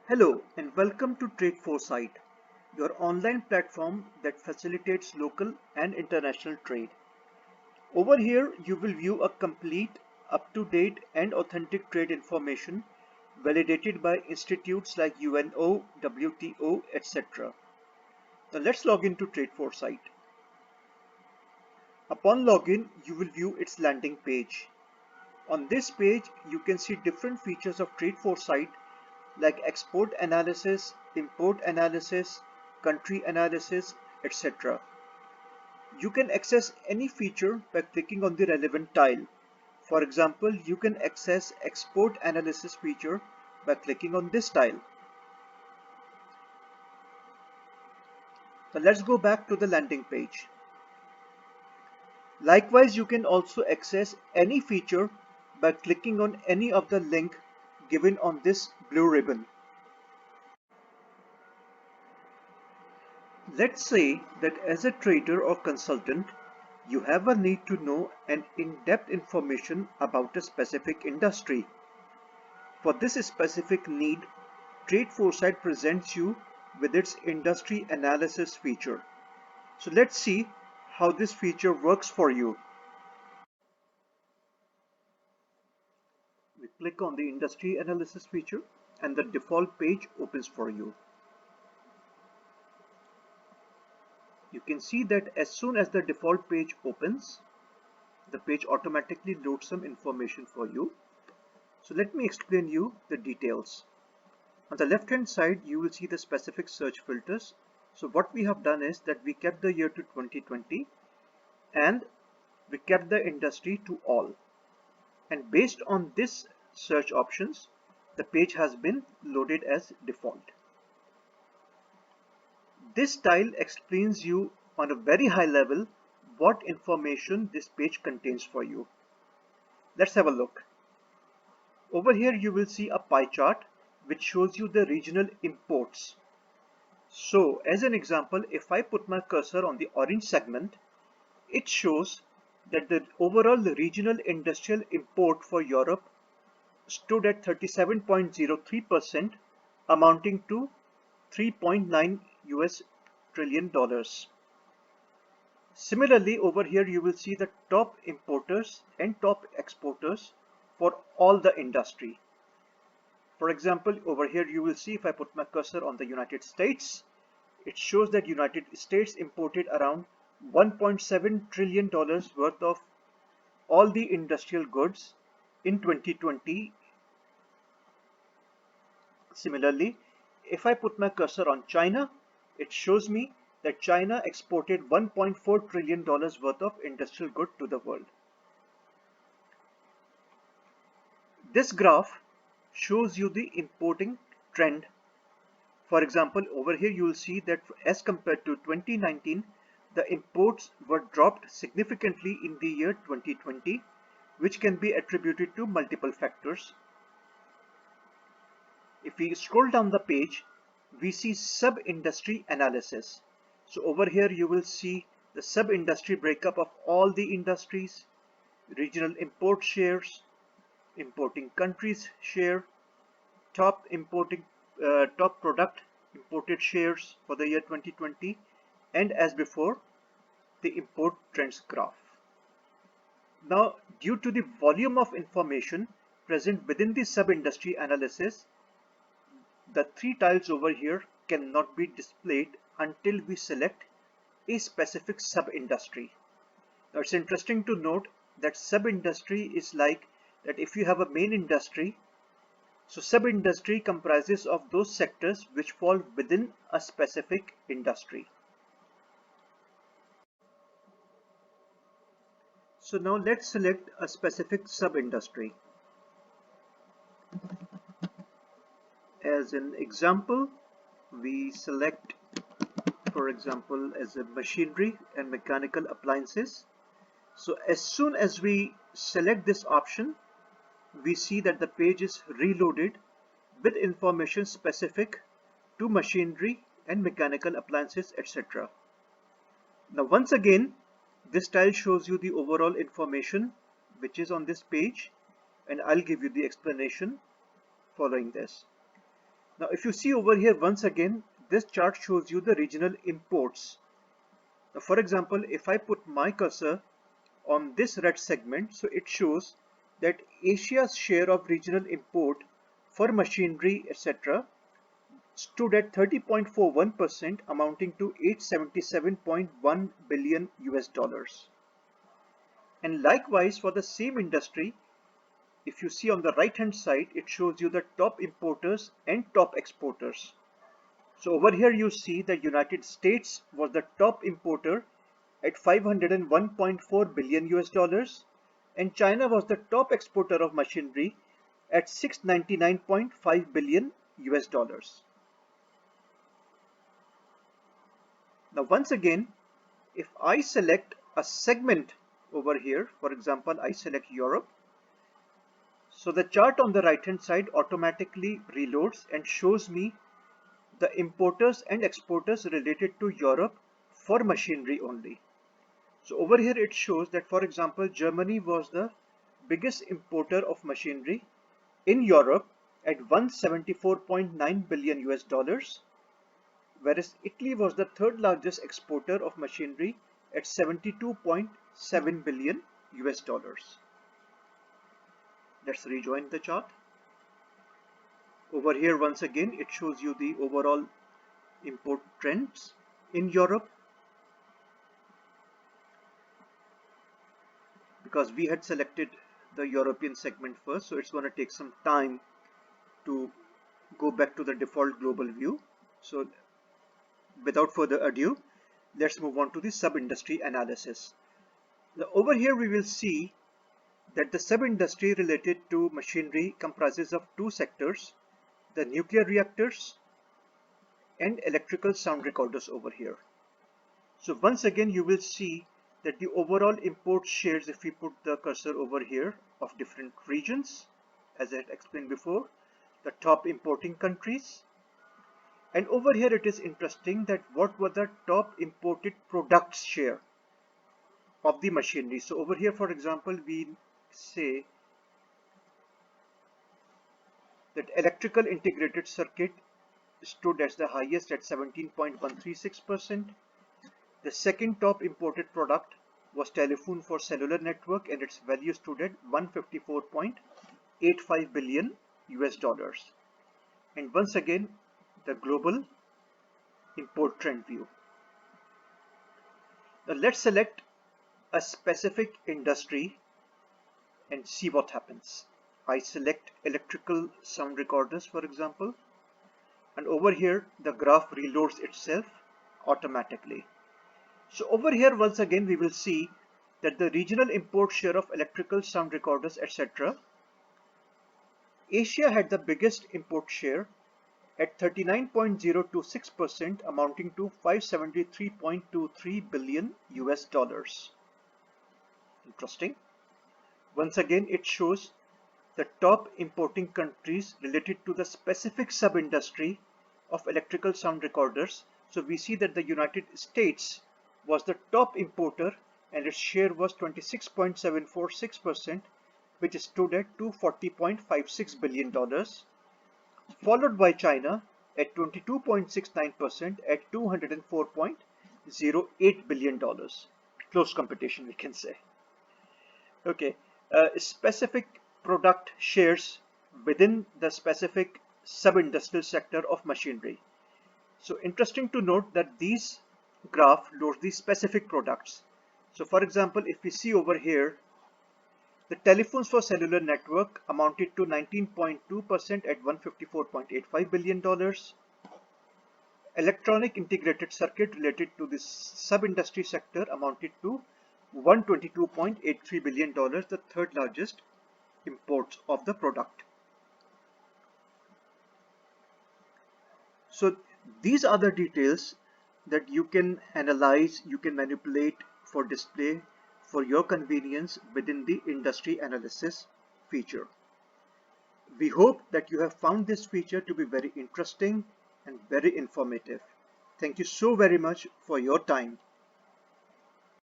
Hello and welcome to Trade Foresight, your online platform that facilitates local and international trade. Over here, you will view a complete, up-to-date and authentic trade information validated by institutes like UNO, WTO, etc. Now let's log into Trade Foresight. Upon login, you will view its landing page. On this page, you can see different features of Trade Foresight like export analysis, import analysis, country analysis, etc. You can access any feature by clicking on the relevant tile. For example, you can access export analysis feature by clicking on this tile. Now let's go back to the landing page. Likewise, you can also access any feature by clicking on any of the link given on this blue ribbon. Let's say that as a trader or consultant, you have a need to know an in-depth information about a specific industry. For this specific need, Trade Foresight presents you with its industry analysis feature. So let's see how this feature works for you. We click on the industry analysis feature and the default page opens for you. You can see that as soon as the default page opens, the page automatically loads some information for you. So let me explain you the details. On the left hand side, you will see the specific search filters. So what we have done is that we kept the year to 2020 and we kept the industry to all. And based on this search options, the page has been loaded as default. This tile explains you on a very high level what information this page contains for you. Let's have a look. Over here you will see a pie chart which shows you the regional imports. So as an example, if I put my cursor on the orange segment, it shows that the overall regional industrial import for Europe stood at 37.03%, amounting to 3.9 US trillion dollars. Similarly, over here you will see the top importers and top exporters for all the industry. For example, over here you will see if I put my cursor on the United States, it shows that United States imported around $1.7 trillion worth of all the industrial goods in 2020. Similarly, if I put my cursor on China, it shows me that China exported $1.4 trillion worth of industrial goods to the world. This graph shows you the importing trend. For example, over here you will see that as compared to 2019, the imports were dropped significantly in the year 2020, which can be attributed to multiple factors. If we scroll down the page, we see sub-industry analysis. So over here you will see the sub-industry breakup of all the industries, regional import shares, importing countries share, top product imported shares for the year 2020, and as before, the import trends graph. Now, due to the volume of information present within the sub-industry analysis, the three tiles over here cannot be displayed until we select a specific sub-industry. Now, it's interesting to note that sub-industry is like that if you have a main industry, so sub-industry comprises of those sectors which fall within a specific industry. So now let's select a specific sub-industry. As an example, we select, for example, as a machinery and mechanical appliances. So as soon as we select this option, we see that the page is reloaded with information specific to machinery and mechanical appliances, etc. Now once again, this tile shows you the overall information which is on this page, and I'll give you the explanation following this. Now if you see over here, once again this chart shows you the regional imports. Now for example, if I put my cursor on this red segment, so it shows that Asia's share of regional import for machinery etc. stood at 30.41%, amounting to 877.1 billion US dollars. And likewise for the same industry, if you see on the right hand side, it shows you the top importers and top exporters. So over here you see the United States was the top importer at 501.4 billion US dollars, and China was the top exporter of machinery at 699.5 billion US dollars. Now once again, if I select a segment over here, for example, I select Europe, so the chart on the right hand side automatically reloads and shows me the importers and exporters related to Europe for machinery only. So over here it shows that, for example, Germany was the biggest importer of machinery in Europe at 174.9 billion US dollars, whereas Italy was the third largest exporter of machinery at 72.7 billion US dollars. Let's rejoin the chart. Over here once again it shows you the overall import trends in Europe. Because we had selected the European segment first, so it's going to take some time to go back to the default global view. So without further ado, let's move on to the sub-industry analysis. Now over here we will see that the sub-industry related to machinery comprises of two sectors, the nuclear reactors and electrical sound recorders over here. So once again you will see that the overall import shares, if we put the cursor over here, of different regions, as I had explained before, the top importing countries. And over here it is interesting that what were the top imported products share of the machinery. So over here, for example, we say that electrical integrated circuit stood as the highest at 17.136%. The second top imported product was telephone for cellular network, and its value stood at 154.85 billion US dollars. And once again, the global import trend view. Now let's select a specific industry and see what happens. I select electrical sound recorders, for example, and over here the graph reloads itself automatically. So over here once again we will see that the regional import share of electrical sound recorders etc. Asia had the biggest import share at 39.026%, amounting to 573.23 billion US dollars. Interesting. Once again it shows the top importing countries related to the specific sub-industry of electrical sound recorders. So we see that the United States was the top importer and its share was 26.746%, which stood at $240.56 billion, followed by China at 22.69% at $204.08 billion. Close competition, we can say. Okay, specific product shares within the specific sub-industrial sector of machinery. So interesting to note that these graph loads the specific products. So for example, if we see over here, the telephones for cellular network amounted to 19.2% at $154.85 billion. Electronic integrated circuit related to this sub-industry sector amounted to $122.83 billion, the third largest imports of the product. So these are the details that you can analyze, you can manipulate for display for your convenience within the industry analysis feature. We hope that you have found this feature to be very interesting and very informative. Thank you so very much for your time.